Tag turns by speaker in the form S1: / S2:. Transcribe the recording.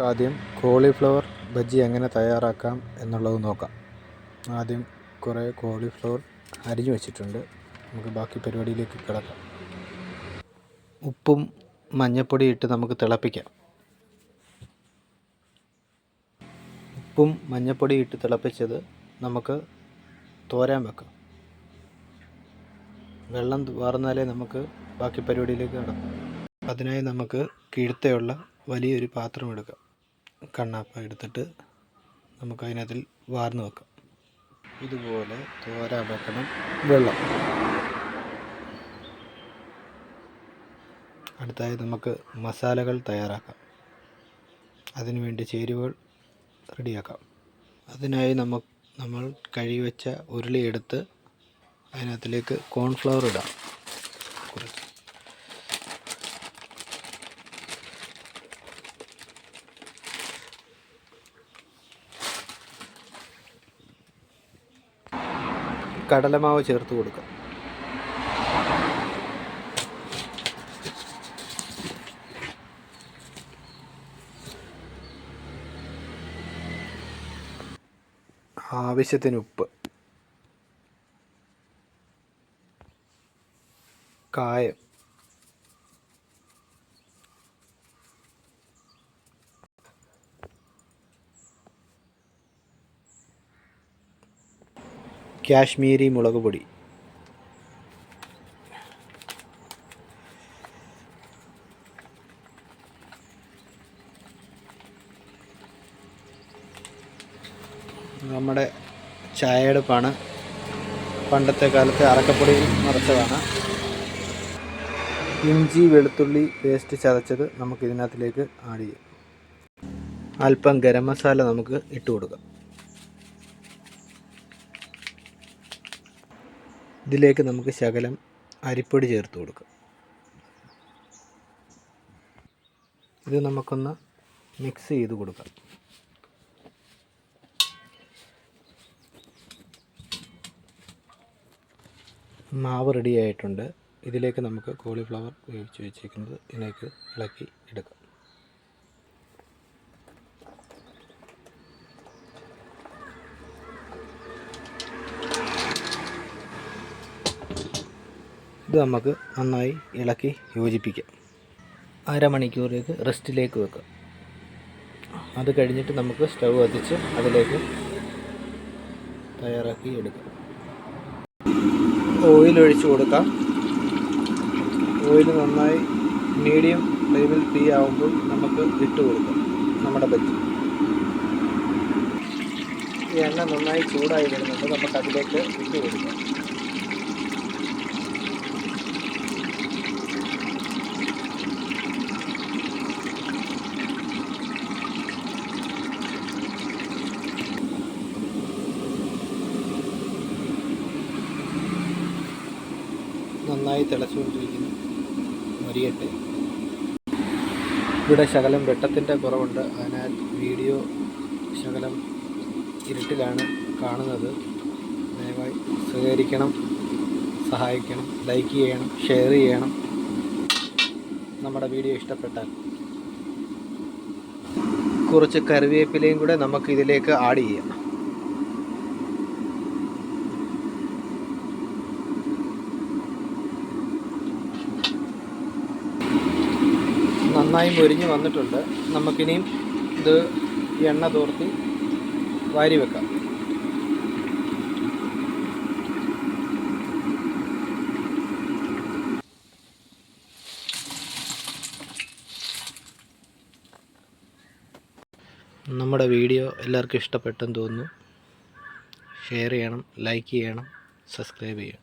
S1: ആദ്യം കോളിഫ്ലവർ ബജ്ജി എങ്ങനെ തയ്യാറാക്കാം എന്നുള്ളത് നോക്കാം. ആദ്യം കുറേ കോളിഫ്ലവർ അരിഞ്ഞു വെച്ചിട്ടുണ്ട്. നമുക്ക് ബാക്കി പരിപാടിയിലേക്ക് കിടക്കാം. ഉപ്പും മഞ്ഞൾപ്പൊടി ഇട്ട് നമുക്ക് തിളപ്പിക്കാം. ഉപ്പും മഞ്ഞൾപ്പൊടി ഇട്ട് തിളപ്പിച്ചത് നമുക്ക് തോരാൻ വെക്കാം. വെള്ളം വാർന്നാലേ നമുക്ക് ബാക്കി പരിപാടിയിലേക്ക് കിടക്കാം. അതിനായി നമുക്ക് കിഴുത്തയുള്ള വലിയൊരു പാത്രം എടുക്കാം. കണ്ണാപ്പ എടുത്തിട്ട് നമുക്ക് അതിനകത്തിൽ വാർന്ന് വെക്കാം. ഇതുപോലെ തോരാൻ വെക്കണം വെള്ളം. അടുത്തായി നമുക്ക് മസാലകൾ തയ്യാറാക്കാം. അതിനുവേണ്ടി ചേരുവകൾ റെഡിയാക്കാം. അതിനായി നമ്മൾ കഴുകി വെച്ച ഉരുളി എടുത്ത് അതിനകത്തിലേക്ക് കോൺഫ്ലവർ ഇടാം. കുറച്ച് കടലമാവ് ചേർത്ത് കൊടുക്കാം. ആവശ്യത്തിന് ഉപ്പ്, കായം, കാശ്മീരി മുളക് പൊടി, നമ്മുടെ ചായയെടുപ്പാണ്. പണ്ടത്തെ കാലത്ത് അറക്കപ്പൊടി നിറച്ചതാണ്. ഇഞ്ചി വെളുത്തുള്ളി പേസ്റ്റ് ചതച്ചത് നമുക്ക് ഇതിനകത്തിലേക്ക് ആഡ് ചെയ്യാം. അല്പം ഗരം മസാല നമുക്ക് ഇട്ട് കൊടുക്കാം. ഇതിലേക്ക് നമുക്ക് ശകലം അരിപ്പൊടി ചേർത്ത് കൊടുക്കാം. ഇത് നമുക്കൊന്ന് മിക്സ് ചെയ്ത് കൊടുക്കാം. മാവ് റെഡി ആയിട്ടുണ്ട്. ഇതിലേക്ക് നമുക്ക് കോളിഫ്ലവർ വേവിച്ച് വെച്ചിരിക്കുന്നത് ഇതിലേക്ക് ഇളക്കി എടുക്കാം. ഇത് നമുക്ക് നന്നായി ഇളക്കി യോജിപ്പിക്കാം. അരമണിക്കൂറേക്ക് റെസ്റ്റിലേക്ക് വെക്കാം. അത് കഴിഞ്ഞിട്ട് നമുക്ക് സ്റ്റൗ കത്തിച്ച് അതിലേക്ക് തയ്യാറാക്കി എടുക്കാം. ഓയിൽ ഒഴിച്ച് കൊടുക്കാം. ഓയിൽ നന്നായി മീഡിയം ഫ്ലെയിമിൽ തീ ആവുമ്പോൾ നമുക്ക് ഇട്ട് കൊടുക്കാം നമ്മുടെ ബജ്ജി. ഈ എണ്ണ നന്നായി ചൂടായി വരുന്നുണ്ട്. നമുക്ക് അതിലേക്ക് ഇട്ട് കൊടുക്കാം. നന്നായി തിളച്ചുകൊണ്ടിരിക്കുന്നു. മൊരിയട്ടെ. ഇവിടെ ശകലം വെട്ടത്തിൻ്റെ കുറവുണ്ട്. അതിനാൽ വീഡിയോ ശകലം ഇരുട്ടിലാണ് കാണുന്നത്. ദയവായി സഹകരിക്കണം, സഹായിക്കണം, ലൈക്ക് ചെയ്യണം, ഷെയർ ചെയ്യണം. നമ്മുടെ വീഡിയോ ഇഷ്ടപ്പെട്ടാൽ കുറച്ച് കറിവേപ്പിലയും കൂടെ നമുക്ക് ഇതിലേക്ക് ആഡ് ചെയ്യാം. നന്നായി മൊരിഞ്ഞ് വന്നിട്ടുണ്ട്. നമുക്കിനിയും ഇത് എണ്ണ തോർത്തി വാരി വെക്കാം. നമ്മുടെ വീഡിയോ എല്ലാവർക്കും ഇഷ്ടപ്പെട്ടെന്ന് തോന്നുന്നു. ഷെയർ ചെയ്യണം, ലൈക്ക് ചെയ്യണം, സബ്സ്ക്രൈബ് ചെയ്യണം.